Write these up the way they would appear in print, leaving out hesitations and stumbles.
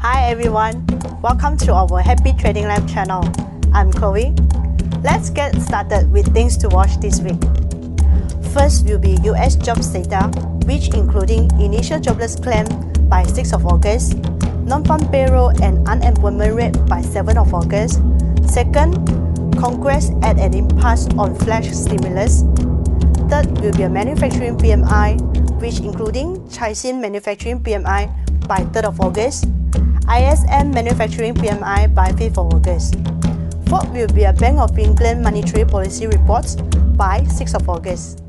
Hi everyone, welcome to our Happy Trading Life channel. I'm Chloe. Let's get started with things to watch this week. First will be US jobs data, which including initial jobless claim by 6th of August, non-farm payroll and unemployment rate by 7th of August. Second, Congress at an impasse on flash stimulus. Third will be a manufacturing PMI, which including Caixin manufacturing PMI by 3rd of August, ISM manufacturing PMI by 5th of August. Fourth will be a Bank of England monetary policy reports by 6th of August.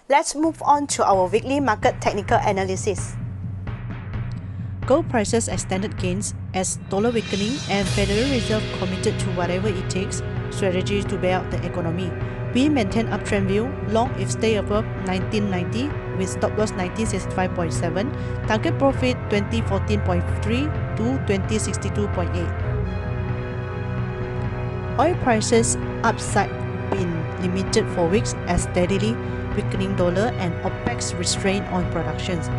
Let's move on to our weekly market technical analysis. Gold prices extended gains as dollar weakening and Federal Reserve committed to whatever it takes strategies to bail out the economy. We maintain uptrend view, long if stay above 1990 with stop loss 1965.7, target profit 2014.3 to 2062.8. Oil prices upside been limited for weeks as steadily weakening dollar and OPEC's restraint on productions.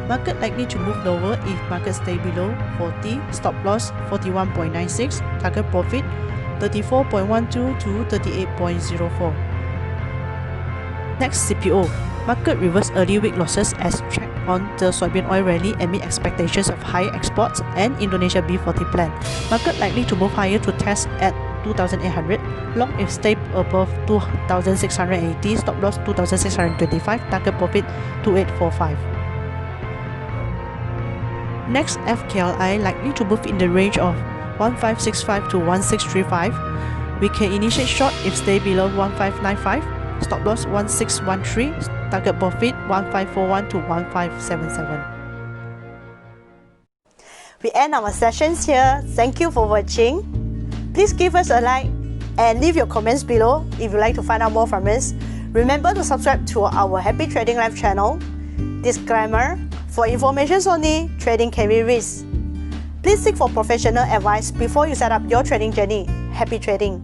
Market likely to move lower if market stay below 40, stop loss 41.96, target profit 34.12 to 38.04. Next, CPO. Market reversed early week losses as tracked on the soybean oil rally amid expectations of higher exports and Indonesia B40 plan. Market likely to move higher to test at 2,800, long if stay above 2,680, stop loss 2,625, target profit 2,845. Next, FKLI likely to move in the range of 1565 to 1635. We can initiate short if stay below 1595, stop loss 1613, target profit 1541 to 1577. We end our sessions here. Thank you for watching. Please give us a like and leave your comments below if you'd like to find out more from us. Remember to subscribe to our Happy Trading Life channel. Disclaimer: for information only, trading can be risk. Please seek for professional advice before you set up your trading journey. Happy trading!